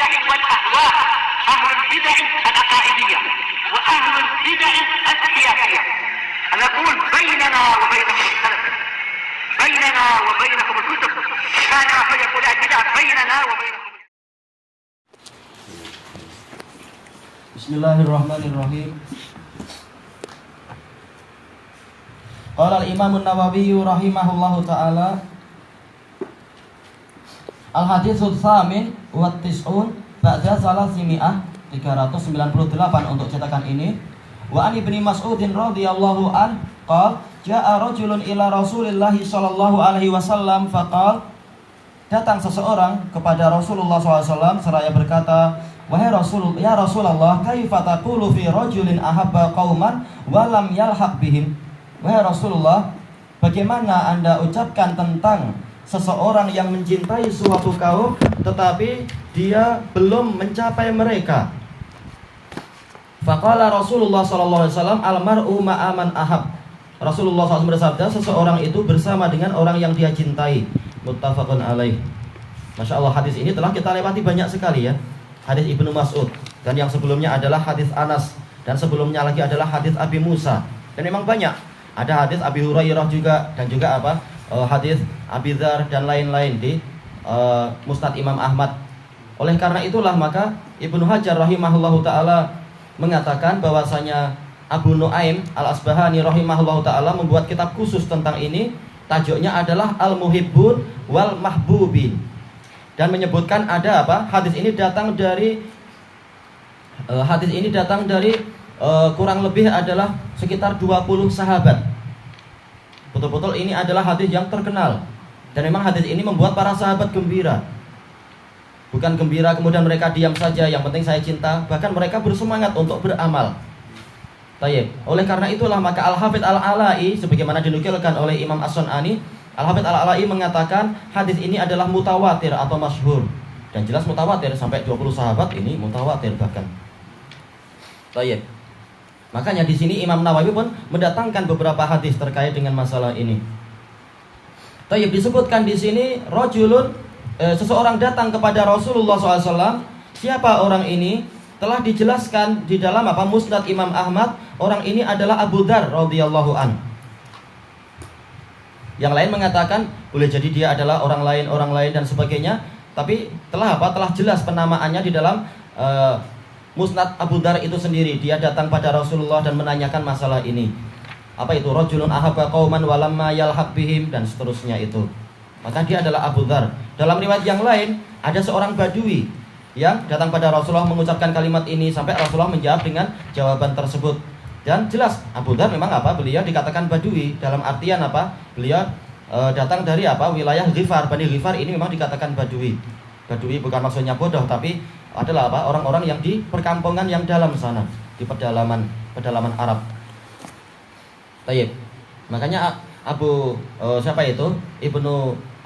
البدع والأهواء، أهل البدع العقائدية وأهل البدع السياسية. نقول بيننا وبينكم السلف، بيننا وبينكم الكتب، كان فيقول البدع بيننا وبينكم. Bismillahirrahmanirrahim. Qala al-Imam an-Nawawi rahimahullahu ta'ala, al-haditsul tsamin wa tis'un ba'da salasimi'ah, 398 untuk cetakan ini. Wa an Ibnu Mas'udin radhiyallahu an qala ja'a rajulun ila Rasulillah sallallahu alaihi wasallam faqala, datang seseorang kepada Rasulullah SAW seraya berkata, wahai Rasul, ya Rasulullah, kaifa taqulu fi rajulin ahabba qauman wa lam yalhaq bihim. Wahai Rasulullah, bagaimana Anda ucapkan tentang seseorang yang mencintai suatu kaum tetapi dia belum mencapai mereka? Faqala Rasulullah SAW, al-mar'u ma'aman ahab. Rasulullah SAW bersabda, seseorang itu bersama dengan orang yang dia cintai. Muttafaqun alaih. Masya Allah, hadis ini telah kita lewati banyak sekali ya. Hadis Ibnu Mas'ud, dan yang sebelumnya adalah hadis Anas, dan sebelumnya lagi adalah hadis Abi Musa. Dan memang banyak. Ada hadis Abi Hurairah juga, dan juga hadis Abi Dzar dan lain-lain di Musnad Imam Ahmad. Oleh karena itulah maka Ibnu Hajar rahimahullahu taala mengatakan bahwasanya Abu Nuaim Al-Asbahani rahimahullahu taala membuat kitab khusus tentang ini. Tajuknya adalah Al-Muhibbun wal Mahbubin, dan menyebutkan ada hadis ini datang dari kurang lebih adalah sekitar 20 sahabat. Betul-betul ini adalah hadis yang terkenal, dan memang hadis ini membuat para sahabat gembira. Bukan gembira kemudian mereka diam saja, yang penting saya cinta, bahkan mereka bersemangat untuk beramal. Tayyib. Oleh karena itulah maka Al-Hafidz Al-Ala'i, sebagaimana dinukilkan oleh Imam As-Sun'ani, Al-Hafidz Al-Ala'i mengatakan hadis ini adalah mutawatir atau masyhur. Dan jelas mutawatir, sampai 20 sahabat ini mutawatir bahkan. Tayyib. Makanya di sini Imam Nawawi pun mendatangkan beberapa hadis terkait dengan masalah ini. Tayyib, disebutkan di sini rajulun, seseorang datang kepada Rasulullah SAW. Siapa orang ini? Telah dijelaskan di dalam Musnad Imam Ahmad. Orang ini adalah Abu Dzar radhiyallahu an. Yang lain mengatakan boleh jadi dia adalah orang lain dan sebagainya. Tapi telah jelas penamaannya di dalam Musnad Abu Dzar itu sendiri. Dia datang pada Rasulullah dan menanyakan masalah ini. Apa itu? Rajulun ahabba qauman wa lamma yalhaq bihim, dan seterusnya itu. Maka dia adalah Abu Dzar. Dalam riwayat yang lain ada seorang Badui yang datang pada Rasulullah mengucapkan kalimat ini, sampai Rasulullah menjawab dengan jawaban tersebut. Dan jelas Abu Dzar memang beliau dikatakan Badui dalam artian beliau datang dari wilayah Ghifar. Bani Ghifar ini memang dikatakan Badui. Badui bukan maksudnya bodoh, tapi adalah orang-orang yang di perkampungan yang dalam sana, di pedalaman Arab. Tayyib. Makanya Ibnu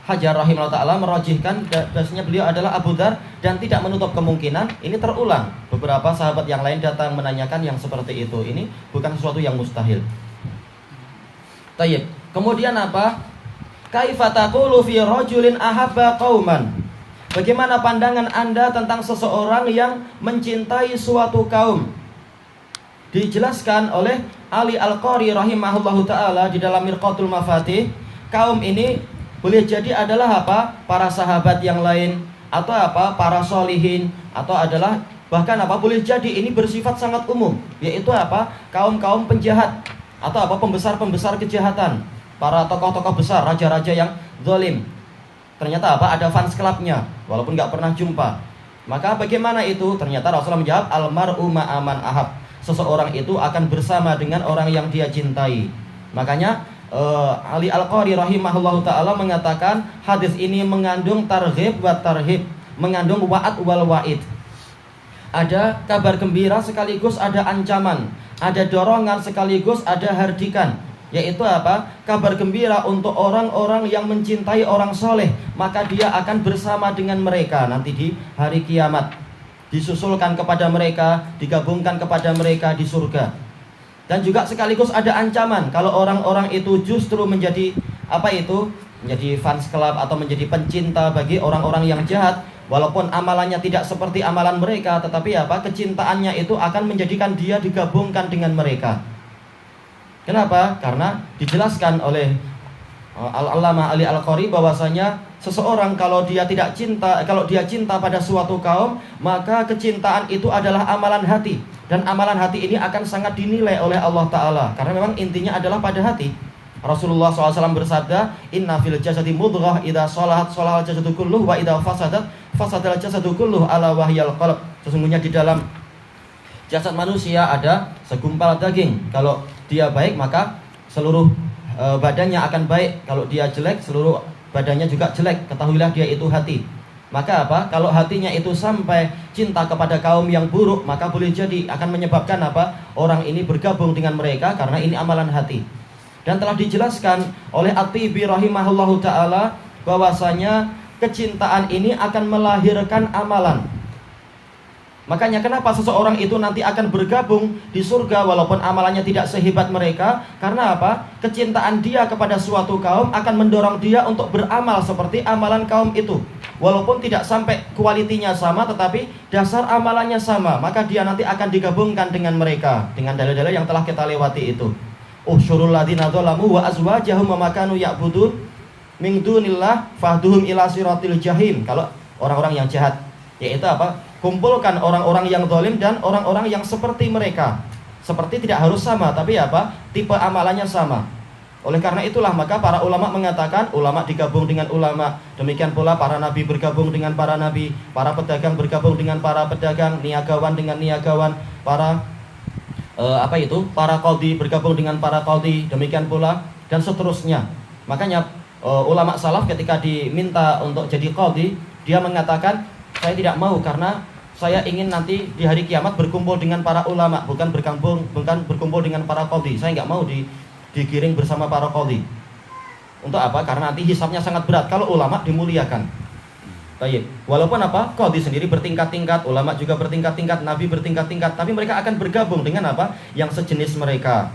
Hajar rahimahullah ta'ala merajihkan bahasanya beliau adalah Abu Dzar, dan tidak menutup kemungkinan ini terulang. Beberapa sahabat yang lain datang menanyakan yang seperti itu. Ini bukan sesuatu yang mustahil. Tayyib. Kemudian kaifa taqulu fi rajulin ahabba qauman. Bagaimana pandangan Anda tentang seseorang yang mencintai suatu kaum? Dijelaskan oleh Ali Al-Qari rahimahullahu ta'ala di dalam Mirqatul Mafatih. Kaum ini boleh jadi adalah para sahabat yang lain, atau para solihin, atau adalah bahkan boleh jadi ini bersifat sangat umum, yaitu kaum-kaum penjahat, atau pembesar-pembesar kejahatan, para tokoh-tokoh besar, raja-raja yang zalim. Ternyata ada fans clubnya, walaupun nggak pernah jumpa. Maka bagaimana itu? Ternyata Rasulullah menjawab, al-mar'u ma'aman ahab. Seseorang itu akan bersama dengan orang yang dia cintai. Makanya Ali Al-Qari rahimahullahu ta'ala mengatakan hadis ini mengandung targhib wa tarhib, mengandung wa'ad wal wa'id. Ada kabar gembira sekaligus ada ancaman, ada dorongan sekaligus ada hardikan. Yaitu kabar gembira untuk orang-orang yang mencintai orang soleh, maka dia akan bersama dengan mereka nanti di hari kiamat, disusulkan kepada mereka, digabungkan kepada mereka di surga. Dan juga sekaligus ada ancaman kalau orang-orang itu justru menjadi menjadi fans club atau menjadi pencinta bagi orang-orang yang jahat, walaupun amalannya tidak seperti amalan mereka, tetapi apa? Kecintaannya itu akan menjadikan dia digabungkan dengan mereka. Kenapa? Karena dijelaskan oleh Al-Allamah Ali Al-Qari bahwasanya seseorang kalau dia cinta pada suatu kaum, maka kecintaan itu adalah amalan hati, dan amalan hati ini akan sangat dinilai oleh Allah Ta'ala, karena memang intinya adalah pada hati. Rasulullah SAW bersabda, inna fil jasadi mudghah idza shalahat shalahal jasadu kulluh wa idza fasadat fasadal jasadu kulluh ala wahyal qalb. Sesungguhnya di dalam jasad manusia ada segumpal daging. Kalau dia baik maka seluruh badannya akan baik. Kalau dia jelek seluruh badannya juga jelek. Ketahuilah dia itu hati. Maka apa? Kalau hatinya itu sampai cinta kepada kaum yang buruk, maka boleh jadi akan menyebabkan apa? Orang ini bergabung dengan mereka karena ini amalan hati. Dan telah dijelaskan oleh At-Tibi rahimahullahu ta'ala bahwasanya kecintaan ini akan melahirkan amalan. Makanya kenapa seseorang itu nanti akan bergabung di surga walaupun amalannya tidak sehebat mereka? Karena apa? Kecintaan dia kepada suatu kaum akan mendorong dia untuk beramal seperti amalan kaum itu. Walaupun tidak sampai kualitinya sama, tetapi dasar amalannya sama, maka dia nanti akan digabungkan dengan mereka dengan dalil-dalil yang telah kita lewati itu. Usyurul ladzina dzalamu wa azwajahum wa makanu ya'budun min dunillah fahduhum ila siratil jahim. Kalau orang-orang yang jahat, yaitu apa? Kumpulkan orang-orang yang zalim dan orang-orang yang seperti mereka. Seperti tidak harus sama, tapi apa? Tipe amalannya sama. Oleh karena itulah maka para ulama mengatakan ulama digabung dengan ulama. Demikian pula para nabi bergabung dengan para nabi, para pedagang bergabung dengan para pedagang, niagawan dengan niagawan, para qadhi bergabung dengan para qadhi, demikian pula dan seterusnya. Makanya ulama salaf ketika diminta untuk jadi qadhi, dia mengatakan saya tidak mau karena saya ingin nanti di hari kiamat berkumpul dengan para ulama, bukan berkumpul dengan para qadhi. Saya nggak mau digiring bersama para qadhi. Untuk apa? Karena nanti hisabnya sangat berat. Kalau ulama dimuliakan. Baik, walaupun apa? Qadhi sendiri bertingkat-tingkat, ulama juga bertingkat-tingkat, nabi bertingkat-tingkat, tapi mereka akan bergabung dengan apa? Yang sejenis mereka.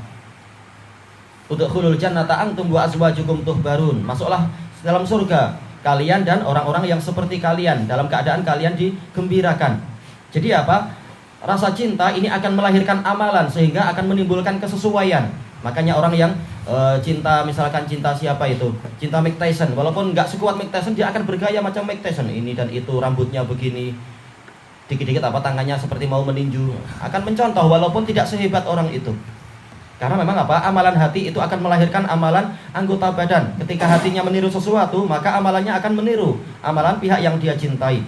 Udkhulul jannata antum wa azwajukum tuhbarun. Masuklah dalam surga kalian dan orang-orang yang seperti kalian, dalam keadaan kalian digembirakan. Jadi apa? Rasa cinta ini akan melahirkan amalan sehingga akan menimbulkan kesesuaian. Makanya orang yang cinta, misalkan cinta siapa itu? Cinta Mike Tyson. Walaupun nggak sekuat Mike Tyson, dia akan bergaya macam Mike Tyson. Ini dan itu, rambutnya begini, dikit-dikit apa tangannya seperti mau meninju. Akan mencontoh walaupun tidak sehebat orang itu. Karena memang apa? Amalan hati itu akan melahirkan amalan anggota badan. Ketika hatinya meniru sesuatu, maka amalannya akan meniru amalan pihak yang dia cintai.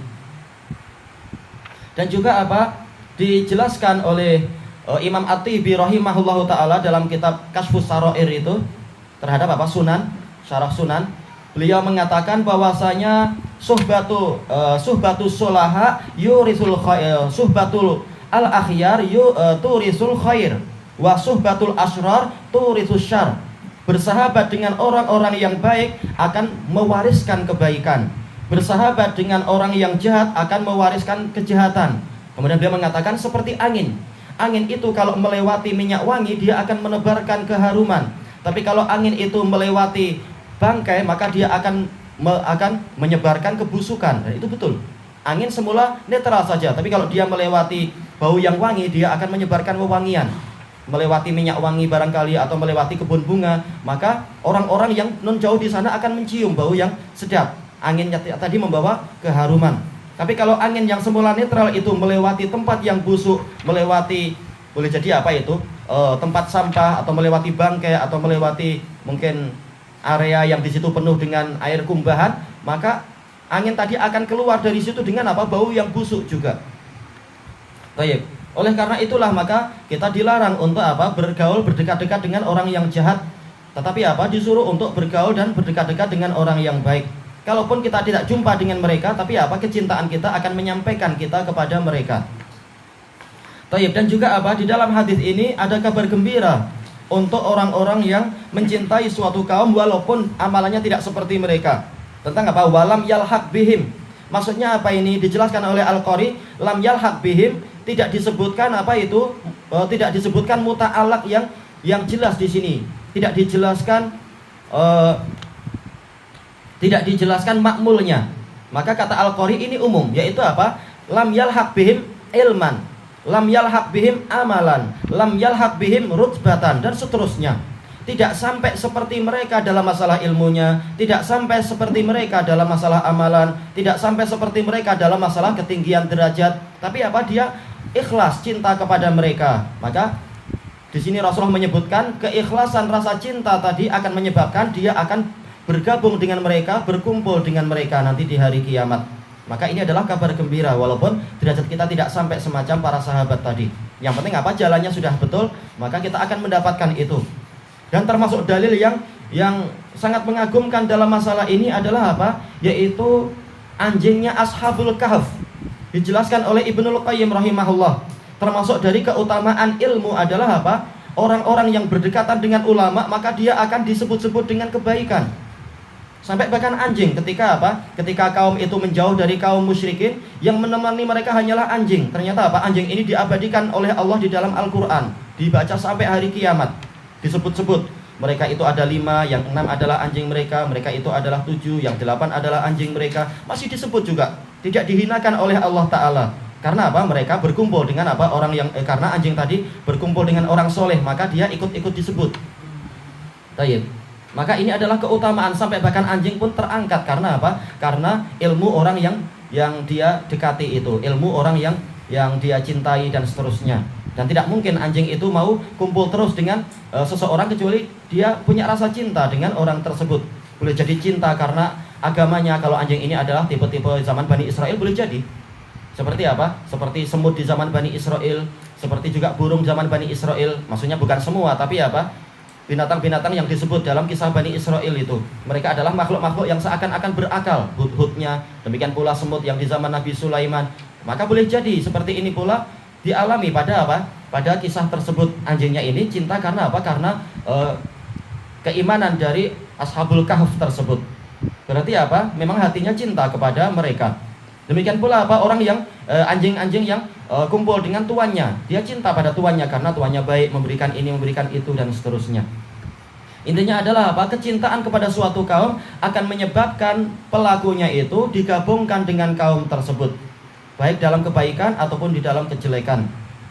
Dan juga apa? Dijelaskan oleh Imam At-Tibi rahimahullahu ta'ala dalam kitab Kashfus Sarair itu terhadap apa? Sunan, syarah Sunan. Beliau mengatakan bahwasanya suhbatus sulaha yurisul khair, suhbatul al-akhyar turisul khair, wa suhbatul asrar turisus syarr. Bersahabat dengan orang-orang yang baik akan mewariskan kebaikan. Bersahabat dengan orang yang jahat akan mewariskan kejahatan. Kemudian beliau mengatakan seperti angin. Angin itu kalau melewati minyak wangi dia akan menebarkan keharuman. Tapi kalau angin itu melewati bangkai maka dia akan menyebarkan kebusukan. Dan itu betul. Angin semula netral saja, tapi kalau dia melewati bau yang wangi dia akan menyebarkan wewangian. Melewati minyak wangi barangkali atau melewati kebun bunga, maka orang-orang yang non jauh di sana akan mencium bau yang sedap. Anginnya tadi membawa keharuman. Tapi kalau angin yang semula netral itu melewati tempat yang busuk, melewati boleh jadi apa itu tempat sampah atau melewati bangkai atau melewati mungkin area yang di situ penuh dengan air kumbahan, maka angin tadi akan keluar dari situ dengan apa? Bau yang busuk juga. Baik. Oleh karena itulah maka kita dilarang untuk apa? Bergaul berdekat-dekat dengan orang yang jahat. Tetapi apa? Disuruh untuk bergaul dan berdekat-dekat dengan orang yang baik. Kalaupun kita tidak jumpa dengan mereka, tapi apa? Kecintaan kita akan menyampaikan kita kepada mereka. Taib. Dan juga apa? Di dalam hadis ini ada kabar gembira untuk orang-orang yang mencintai suatu kaum walaupun amalannya tidak seperti mereka. Tentang apa? Walam yalhaq bihim. Maksudnya apa ini? Dijelaskan oleh Al-Qari, lam yalhaq bihim, tidak disebutkan apa itu? Tidak disebutkan muta'alaq yang jelas di sini. Tidak dijelaskan makmulnya. Maka kata Al-Qari ini umum, yaitu apa? Lam yalhaq bihim ilman, lam yalhaq bihim amalan, lam yalhaq bihim rutbatan, dan seterusnya. Tidak sampai seperti mereka dalam masalah ilmunya, tidak sampai seperti mereka dalam masalah amalan, tidak sampai seperti mereka dalam masalah ketinggian derajat. Tapi apa? Dia ikhlas cinta kepada mereka. Maka di sini Rasulullah menyebutkan keikhlasan rasa cinta tadi akan menyebabkan dia akan bergabung dengan mereka, berkumpul dengan mereka nanti di hari kiamat. Maka ini adalah kabar gembira, walaupun derajat kita tidak sampai semacam para sahabat tadi. Yang penting apa? Jalannya sudah betul, maka kita akan mendapatkan itu. Dan termasuk dalil yang sangat mengagumkan dalam masalah ini adalah apa? Yaitu anjingnya Ashabul Kahf. Dijelaskan oleh Ibnul Qayyim rahimahullah. Termasuk dari keutamaan ilmu adalah apa? Orang-orang yang berdekatan dengan ulama, maka dia akan disebut-sebut dengan kebaikan. Sampai bahkan anjing, ketika apa? Ketika kaum itu menjauh dari kaum musyrikin, yang menemani mereka hanyalah anjing. Ternyata apa? Anjing ini diabadikan oleh Allah di dalam Al-Quran, dibaca sampai hari kiamat. Disebut-sebut, mereka itu ada 5, yang 6 adalah anjing mereka, mereka itu adalah 7, yang 8 adalah anjing mereka. Masih disebut juga, tidak dihinakan oleh Allah Ta'ala. Karena apa? Mereka berkumpul dengan apa? Karena anjing tadi berkumpul dengan orang soleh, maka dia ikut-ikut disebut. Baik. Maka ini adalah keutamaan, sampai bahkan anjing pun terangkat. Karena apa? Karena ilmu orang yang dia dekati itu, ilmu orang yang dia cintai dan seterusnya. Dan tidak mungkin anjing itu mau kumpul terus dengan seseorang kecuali dia punya rasa cinta dengan orang tersebut. Boleh jadi cinta karena agamanya. Kalau anjing ini adalah tipe-tipe zaman Bani Israel, boleh jadi. Seperti apa? Seperti semut di zaman Bani Israel, seperti juga burung zaman Bani Israel. Maksudnya bukan semua, tapi apa? Binatang-binatang yang disebut dalam kisah Bani Israel itu, mereka adalah makhluk-makhluk yang seakan-akan berakal. Hud-hudnya, demikian pula semut yang di zaman Nabi Sulaiman. Maka boleh jadi seperti ini pula dialami pada apa? Pada kisah tersebut. Anjingnya ini cinta karena apa? Karena keimanan dari Ashabul Kahf tersebut. Berarti apa? Memang hatinya cinta kepada mereka. Demikian pula apa? Orang yang anjing-anjing yang kumpul dengan tuannya, dia cinta pada tuannya karena tuannya baik, memberikan ini, memberikan itu, dan seterusnya. Intinya adalah apa? Kecintaan kepada suatu kaum akan menyebabkan pelakunya itu digabungkan dengan kaum tersebut, baik dalam kebaikan ataupun di dalam kejelekan.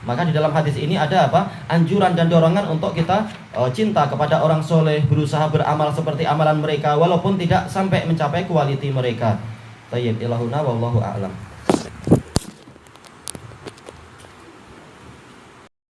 Maka di dalam hadis ini ada apa? Anjuran dan dorongan untuk kita cinta kepada orang soleh, berusaha beramal seperti amalan mereka, walaupun tidak sampai mencapai kualiti mereka. Tayyib ilahuna wallahu a'lam.